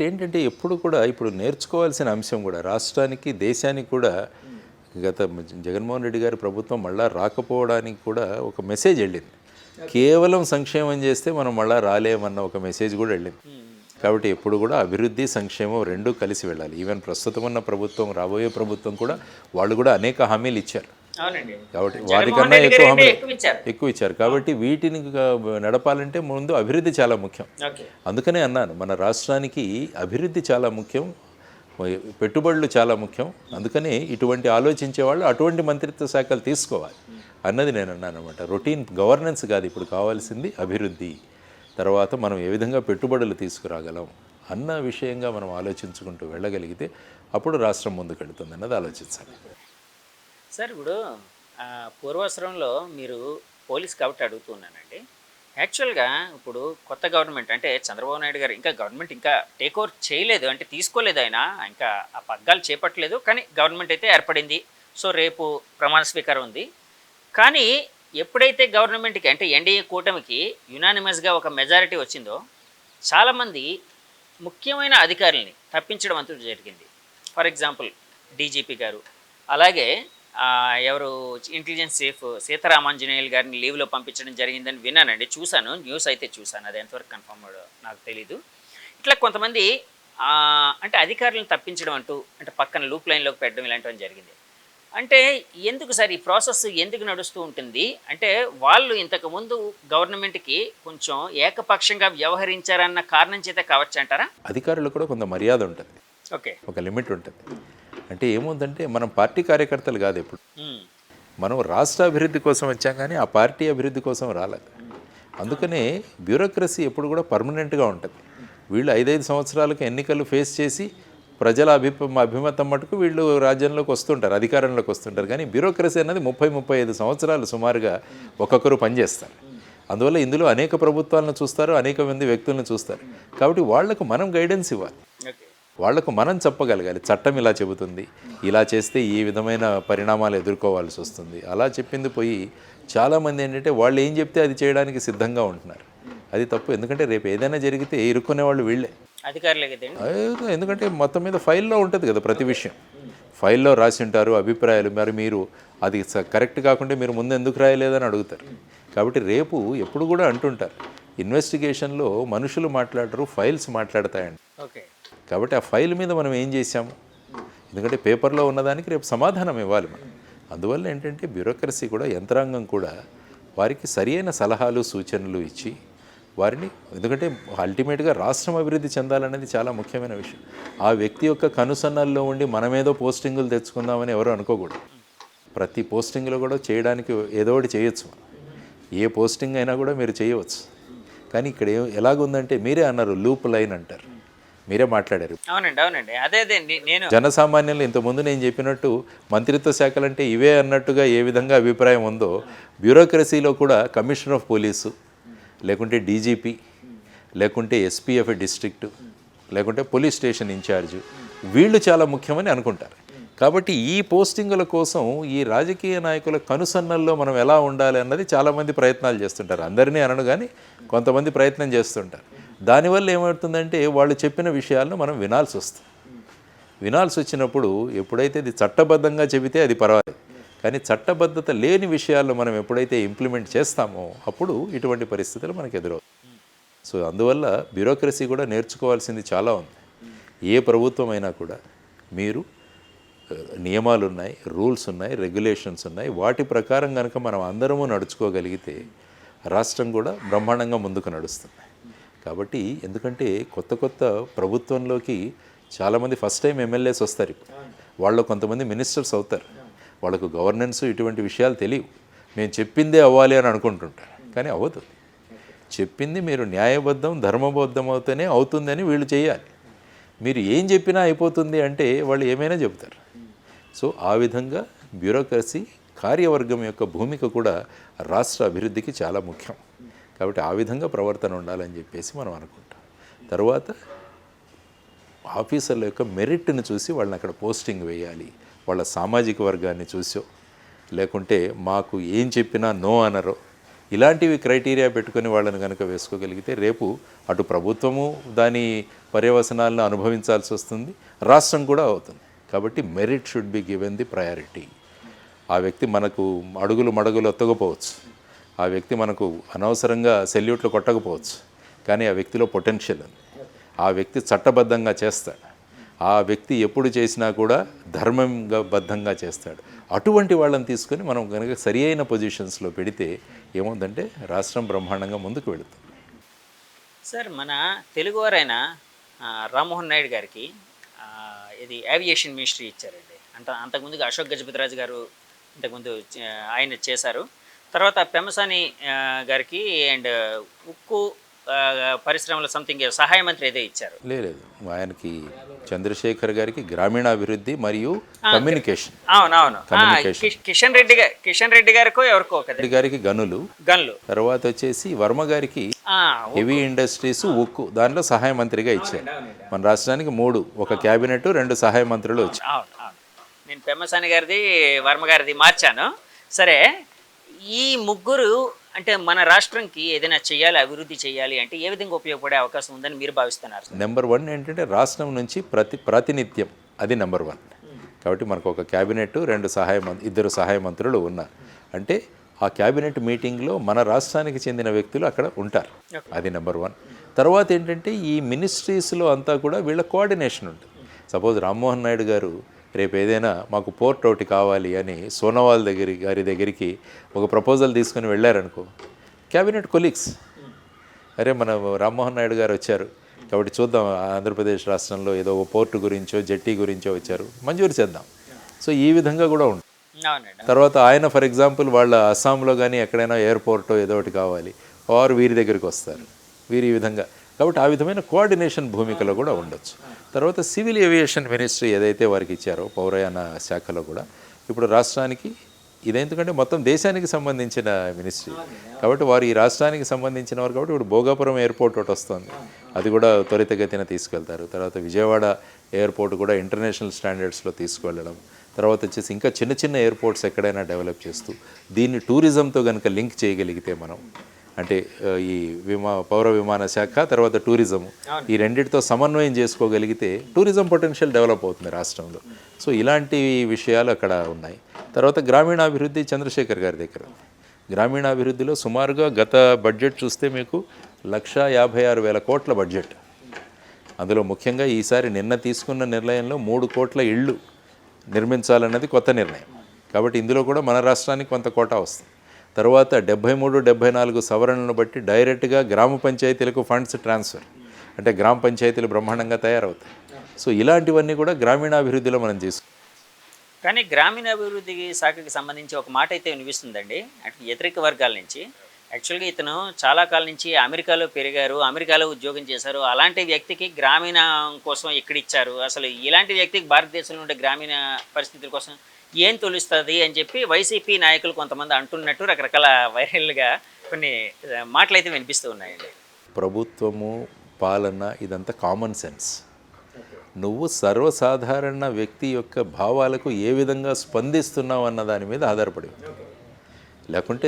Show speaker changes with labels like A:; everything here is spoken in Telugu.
A: ఏంటంటే ఎప్పుడు కూడా ఇప్పుడు నేర్చుకోవాల్సిన అంశం కూడా రాష్ట్రానికి, దేశానికి కూడా గత జగన్మోహన్ రెడ్డి గారి ప్రభుత్వం మళ్ళా రాకపోవడానికి కూడా ఒక మెసేజ్ వెళ్ళింది. కేవలం సంక్షేమం చేస్తే మనం మళ్ళా రాలేమన్న ఒక మెసేజ్ కూడా వెళ్ళింది. కాబట్టి ఎప్పుడు కూడా అభివృద్ధి, సంక్షేమం రెండూ కలిసి వెళ్ళాలి. ఈవెన్ ప్రస్తుతం ఉన్న ప్రభుత్వం, రాబోయే ప్రభుత్వం కూడా వాళ్ళు కూడా అనేక హామీలు ఇచ్చారు. కాబట్టి వాటికన్నా ఎక్కువ ఇచ్చారు. కాబట్టి వీటిని నడపాలంటే ముందు అభివృద్ధి చాలా ముఖ్యం. అందుకనే అన్నాను, మన రాష్ట్రానికి అభివృద్ధి చాలా ముఖ్యం, పెట్టుబడులు చాలా ముఖ్యం. అందుకని ఇటువంటి ఆలోచించే వాళ్ళు అటువంటి మంత్రిత్వ శాఖలు తీసుకోవాలి అన్నది నేను అన్నాను అనమాట. రొటీన్ గవర్నెన్స్ కాదు ఇప్పుడు కావాల్సింది, అభివృద్ధి. తర్వాత మనం ఏ విధంగా పెట్టుబడులు తీసుకురాగలం అన్న విషయంగా మనం ఆలోచించుకుంటూ వెళ్ళగలిగితే అప్పుడు రాష్ట్రం ముందుకు వెళుతుంది అన్నది ఆలోచించాలి.
B: సార్ ఇప్పుడు పూర్వాశ్రమంలో మీరు పోలీస్ కాబట్టి అడుగుతున్నానండి. యాక్చువల్గా ఇప్పుడు కొత్త గవర్నమెంట్ అంటే చంద్రబాబు నాయుడు గారు ఇంకా గవర్నమెంట్ ఇంకా టేక్ ఓవర్ చేయలేదు, అంటే తీసుకోలేదు, ఆయన ఇంకా ఆ పగ్గాలు చేపట్టలేదు. కానీ గవర్నమెంట్ అయితే ఏర్పడింది. సో రేపు ప్రమాణ స్వీకారం ఉంది. కానీ ఎప్పుడైతే గవర్నమెంట్కి అంటే ఎన్డీఏ కూటమికి యునానిమస్గా ఒక మెజారిటీ వచ్చిందో చాలామంది ముఖ్యమైన అధికారులని తప్పించడం అంటూ జరిగింది. ఫర్ ఎగ్జాంపుల్ డీజీపీ గారు, అలాగే ఎవరు ఇంటెలిజెన్స్ చీఫ్ సీతారామాంజనేయులు గారిని లీవ్లో పంపించడం జరిగిందని విన్నానండి, చూశాను, న్యూస్ అయితే చూశాను. అది ఎంతవరకు కన్ఫర్మ్ నాకు తెలీదు. ఇట్లా కొంతమంది అంటే అధికారులను తప్పించడం అంటూ అంటే పక్కన లూప్ లైన్లోకి పెట్టడం ఇలాంటివన్నీ జరిగింది. అంటే ఎందుకు సార్ ఈ ప్రాసెస్ ఎందుకు నడుస్తూ ఉంటుంది? అంటే వాళ్ళు ఇంతకుముందు గవర్నమెంట్కి కొంచెం ఏకపక్షంగా వ్యవహరించారన్న కారణం చేత కావచ్చు అంటారా?
A: అధికారులు కూడా కొంత మర్యాద ఉంటుంది,
B: ఓకే, ఒక
A: లిమిట్ ఉంటుంది. అంటే ఏముందంటే మనం పార్టీ కార్యకర్తలు కాదు, ఎప్పుడు మనం రాష్ట్ర అభివృద్ధి కోసం వచ్చాం కానీ ఆ పార్టీ అభివృద్ధి కోసం రాలేదు. అందుకనే బ్యూరోక్రసీ ఎప్పుడు కూడా పర్మనెంట్గా ఉంటుంది. వీళ్ళు 5-5 సంవత్సరాలకు ఎన్నికలు ఫేస్ చేసి ప్రజల అభిమతం మటుకు వీళ్ళు రాజ్యంలోకి వస్తుంటారు, అధికారంలోకి వస్తుంటారు. కానీ బ్యూరోక్రసీ అనేది 30-35 సంవత్సరాలు సుమారుగా ఒక్కొక్కరు పనిచేస్తారు. అందువల్ల ఇందులో అనేక ప్రభుత్వాలను చూస్తారు, అనేక మంది వ్యక్తులను చూస్తారు. కాబట్టి వాళ్లకు మనం గైడెన్స్ ఇవ్వాలి, వాళ్లకు మనం చెప్పగలగాలి. చట్టం ఇలా చెబుతుంది, ఇలా చేస్తే ఈ విధమైన పరిణామాలు ఎదుర్కోవాల్సి వస్తుంది. అలా చెప్పింది పోయి చాలామంది ఏంటంటే వాళ్ళు ఏం చెప్తే అది చేయడానికి సిద్ధంగా ఉంటున్నారు. అది తప్పు. ఎందుకంటే రేపు ఏదైనా జరిగితే ఇరుక్కునే వాళ్ళు వీళ్ళే,
B: అధికారులే.
A: ఎందుకంటే మొత్తం మీద ఫైల్లో ఉంటుంది కదా, ప్రతి విషయం ఫైల్లో రాసి ఉంటారు అభిప్రాయాలు. మరి మీరు అది కరెక్ట్ కాకుంటే మీరు ముందు ఎందుకు రాయలేదని అడుగుతారు. కాబట్టి రేపు ఎప్పుడు కూడా అంటుంటారు, ఇన్వెస్టిగేషన్లో మనుషులు మాట్లాడరు, ఫైల్స్ మాట్లాడతాయండి.
B: ఓకే,
A: కాబట్టి ఆ ఫైల్ మీద మనం ఏం చేశాము, ఎందుకంటే పేపర్లో ఉన్నదానికి రేపు సమాధానం ఇవ్వాలి మనం. అందువల్ల ఏంటంటే బ్యూరోక్రసీ కూడా, యంత్రాంగం కూడా వారికి సరియైన సలహాలు, సూచనలు ఇచ్చి వారిని, ఎందుకంటే అల్టిమేట్గా రాష్ట్రం అభివృద్ధి చెందాలనేది చాలా ముఖ్యమైన విషయం. ఆ వ్యక్తి యొక్క కనుసన్నల్లో ఉండి మనమేదో పోస్టింగులు తెచ్చుకుందామని ఎవరు అనుకోకూడదు. ప్రతి పోస్టింగ్లో కూడా చేయడానికి ఏదో ఒకటి చేయొచ్చు, ఏ పోస్టింగ్ అయినా కూడా మీరు చేయవచ్చు. కానీ ఇక్కడ ఎలాగుందంటే మీరే అన్నారు, లూప్ లైన్ అంటారు, మీరే మాట్లాడారు.
B: అవునండి, అవునండి, అదే నేను
A: జనసామాన్యులు ఇంతకుముందు నేను చెప్పినట్టు మంత్రిత్వ శాఖలంటే ఇవే అన్నట్టుగా ఏ విధంగా అభిప్రాయం ఉందో, బ్యూరోక్రసీలో కూడా కమిషనర్ ఆఫ్ పోలీసు, లేకుంటే డీజీపీ, లేకుంటే ఎస్పీఎఫ్ డిస్ట్రిక్టు, లేకుంటే పోలీస్ స్టేషన్ ఇన్ఛార్జు, వీళ్ళు చాలా ముఖ్యమని అనుకుంటారు. కాబట్టి ఈ పోస్టింగుల కోసం ఈ రాజకీయ నాయకుల కనుసన్నల్లో మనం ఎలా ఉండాలి అన్నది చాలామంది ప్రయత్నాలు చేస్తుంటారు. అందరినీ అనను కానీ కొంతమంది ప్రయత్నం చేస్తుంటారు. దానివల్ల ఏమవుతుందంటే వాళ్ళు చెప్పిన విషయాలను మనం వినాల్సి వస్తుంది. వినాల్సి వచ్చినప్పుడు ఎప్పుడైతే ఇది చట్టబద్ధంగా చెబితే అది పర్వాలేదు, కానీ చట్టబద్ధత లేని విషయాల్లో మనం ఎప్పుడైతే ఇంప్లిమెంట్ చేస్తామో అప్పుడు ఇటువంటి పరిస్థితులు మనకు ఎదురవుతాయి. సో అందువల్ల బ్యూరోక్రసీ కూడా నేర్చుకోవాల్సింది చాలా ఉంది. ఏ ప్రభుత్వం అయినా కూడా మీరు నియమాలు ఉన్నాయి, రూల్స్ ఉన్నాయి, రెగ్యులేషన్స్ ఉన్నాయి, వాటి ప్రకారం కనుక మనం అందరము నడుచుకోగలిగితే రాష్ట్రం కూడా బ్రహ్మాండంగా ముందుకు నడుస్తుంది. కాబట్టి ఎందుకంటే కొత్త ప్రభుత్వంలోకి చాలామంది ఫస్ట్ టైం ఎమ్మెల్యేస్ వస్తారు. వాళ్ళు కొంతమంది మినిస్టర్స్ అవుతారు. వాళ్ళకు గవర్నెన్స్ ఇటువంటి విషయాలు తెలియవు. మేము చెప్పిందే అవ్వాలి అని అనుకుంటుంటారు, కానీ అవుతుంది. చెప్పింది మీరు న్యాయబద్ధం, ధర్మబద్ధం అవుతూనే అవుతుందని వీళ్ళు చేయాలి. మీరు ఏం చెప్పినా అయిపోతుంది అంటే వాళ్ళు ఏమైనా చెబుతారు. సో ఆ విధంగా బ్యూరోక్రసీ కార్యవర్గం యొక్క భూమిక కూడా రాష్ట్ర అభివృద్ధికి చాలా ముఖ్యం. కాబట్టి ఆ విధంగా ప్రవర్తన ఉండాలని చెప్పేసి మనం అనుకుంటాం. తర్వాత ఆఫీసర్ల యొక్క మెరిట్ని చూసి వాళ్ళని అక్కడ పోస్టింగ్ వేయాలి. వాళ్ళ సామాజిక వర్గాన్ని చూసో, లేకుంటే మాకు ఏం చెప్పినా నో అనరో, ఇలాంటివి క్రైటీరియా పెట్టుకొని వాళ్ళని కనుక వేసుకోగలిగితే రేపు అటు ప్రభుత్వము దాని పర్యవసనాలను అనుభవించాల్సి వస్తుంది, రాష్ట్రం కూడా అవుతుంది. కాబట్టి merit should be given the priority. ఆ వ్యక్తి మనకు అడుగులు మడుగులు ఎత్తకపోవచ్చు, ఆ వ్యక్తి మనకు అనవసరంగా సెల్యూట్లు కొట్టకపోవచ్చు, కానీ ఆ వ్యక్తిలో పొటెన్షియల్ ఉంది. ఆ వ్యక్తి చట్టబద్ధంగా చేస్తాడు, ఆ వ్యక్తి ఎప్పుడు చేసినా కూడా ధర్మంగా బద్ధంగా చేస్తాడు. అటువంటి వాళ్ళని తీసుకొని మనం కనుక సరి అయిన పొజిషన్స్లో పెడితే ఏముందంటే రాష్ట్రం బ్రహ్మాండంగా ముందుకు వెళుతుంది.
B: సార్, మన తెలుగువారైన రామ్మోహన్ నాయుడు గారికి ఇది ఏవియేషన్ మినిస్ట్రీ ఇచ్చారండి. అంతకుముందుగా అశోక్ గజపతిరాజు గారు ఇంతకుముందు ఆయన చేశారు. తర్వాత పెమ్మసాని గారికి అండ్ ఉక్కు పరిశ్రమల సంథింగ్ సహాయ మంత్రి ఏదో ఇచ్చారు.
A: లేదు, ఆయనకి చంద్రశేఖర్ గారికి గ్రామీణాభివృద్ధి మరియు కమ్యూనికేషన్.
B: అవునవును. కిషన్ రెడ్డి గారికో ఎవరికో
A: గారికి గనులు, తర్వాత వచ్చేసి వర్మ గారికి హెవీ ఇండస్ట్రీస్, ఉక్కు, దానిలో సహాయ మంత్రిగా ఇచ్చారు. మన రాష్ట్రానికి 3, ఒక క్యాబినెట్, 2 సహాయ మంత్రులు వచ్చారు.
B: అవును. నేను పెమ్మసాని గారిది వర్మ గారిది మార్చాను. సరే, ఈ ముగ్గురు అంటే మన రాష్ట్రంకి ఏదైనా చేయాలి, అభివృద్ధి చేయాలి అంటే ఏ విధంగా ఉపయోగపడే అవకాశం ఉందని మీరు భావిస్తున్నారు?
A: నెంబర్ 1 ఏంటంటే రాష్ట్రం నుంచి ప్రాతినిధ్యం, అది నెంబర్ 1. కాబట్టి మనకు ఒక క్యాబినెట్, 2 సహాయ మంత్రులు ఉన్నారు అంటే ఆ క్యాబినెట్ మీటింగ్లో మన రాష్ట్రానికి చెందిన వ్యక్తులు అక్కడ ఉంటారు, అది నెంబర్ 1. తర్వాత ఏంటంటే ఈ మినిస్ట్రీస్లో అంతా కూడా వీళ్ళ కోఆర్డినేషన్ ఉంటుంది. సపోజ్ రామ్మోహన్ నాయుడు గారు రేపు ఏదైనా మాకు పోర్ట్ ఒకటి కావాలి అని సోనోవాల్ గారి దగ్గరికి ఒక ప్రపోజల్ తీసుకుని వెళ్ళారనుకో, క్యాబినెట్ కొలీగ్స్, అరే మన రామ్మోహన్ నాయుడు గారు వచ్చారు కాబట్టి చూద్దాం, ఆంధ్రప్రదేశ్ రాష్ట్రంలో ఏదో ఒక పోర్టు గురించో జెట్టి గురించో వచ్చారు, మంజూరు చేద్దాం. సో ఈ విధంగా కూడా ఉంటుంది. తర్వాత ఆయన ఫర్ ఎగ్జాంపుల్ వాళ్ళ అస్సాంలో కానీ ఎక్కడైనా ఎయిర్పోర్టో ఏదో ఒకటి కావాలి, వారు వీరి దగ్గరికి వస్తారు, వీరి విధంగా. కాబట్టి ఆ విధమైన కోఆర్డినేషన్ భూమికలో కూడా ఉండొచ్చు. తర్వాత సివిల్ ఏవియేషన్ మినిస్ట్రీ ఏదైతే వారికి ఇచ్చారో పౌరయాన శాఖలో కూడా ఇప్పుడు రాష్ట్రానికి ఇది, ఎందుకంటే మొత్తం దేశానికి సంబంధించిన మినిస్ట్రీ కాబట్టి వారు ఈ రాష్ట్రానికి సంబంధించిన వారు. కాబట్టి ఇప్పుడు భోగాపురం ఎయిర్పోర్ట్ ఒకటి వస్తుంది, అది కూడా త్వరితగతిన తీసుకెళ్తారు. తర్వాత విజయవాడ ఎయిర్పోర్ట్ కూడా ఇంటర్నేషనల్ స్టాండర్డ్స్లో తీసుకువెళ్ళడం. తర్వాత వచ్చేసి ఇంకా చిన్న చిన్న ఎయిర్పోర్ట్స్ ఎక్కడైనా డెవలప్ చేస్తూ దీన్ని టూరిజంతో కనుక లింక్ చేయగలిగితే మనం, అంటే ఈ పౌర విమాన శాఖ తర్వాత టూరిజం, ఈ రెండింటితో సమన్వయం చేసుకోగలిగితే టూరిజం పొటెన్షియల్ డెవలప్ అవుతుంది రాష్ట్రంలో. సో ఇలాంటి విషయాలు అక్కడ ఉన్నాయి. తర్వాత గ్రామీణాభివృద్ధి చంద్రశేఖర్ గారి దగ్గర, గ్రామీణాభివృద్ధిలో సుమారుగా గత బడ్జెట్ చూస్తే మీకు 1,56,000 కోట్ల బడ్జెట్. అందులో ముఖ్యంగా ఈసారి నిన్న తీసుకున్న నిర్ణయంలో 3 కోట్ల ఇళ్ళు నిర్మించాలన్నది కొత్త నిర్ణయం. కాబట్టి ఇందులో కూడా మన రాష్ట్రానికి కొంత కోటా వస్తుంది. తర్వాత 73, 74 సవరణలను బట్టి డైరెక్ట్గా గ్రామ పంచాయతీలకు ఫండ్స్ ట్రాన్స్ఫర్, అంటే గ్రామ పంచాయతీలు బ్రహ్మాండంగా తయారవుతాయి. సో ఇలాంటివన్నీ కూడా గ్రామీణాభివృద్ధిలో మనం తీసుకుంటాం.
B: కానీ గ్రామీణాభివృద్ధి శాఖకి సంబంధించి ఒక మాట అయితే వినిపిస్తుందండి, అంటే వ్యతిరేక వర్గాల నుంచి. యాక్చువల్గా ఇతను చాలా కాలం నుంచి అమెరికాలో పెరిగారు, అమెరికాలో ఉద్యోగం చేశారు, అలాంటి వ్యక్తికి గ్రామీణ కోసం ఎక్కడ ఇచ్చారు, అసలు ఇలాంటి వ్యక్తికి భారతదేశంలో ఉండే గ్రామీణ పరిస్థితుల కోసం ఏం తొలుస్తుంది అని చెప్పి వైసీపీ నాయకులు కొంతమంది అంటున్నట్టు రకరకాల వైరల్గా కొన్ని మాటలైతే వినిపిస్తూ ఉన్నాయండి.
A: ప్రభుత్వము, పాలన ఇదంతా కామన్ సెన్స్. నువ్వు సర్వసాధారణ వ్యక్తి యొక్క భావాలకు ఏ విధంగా స్పందిస్తున్నావు అన్న దాని మీద ఆధారపడి, లేకుంటే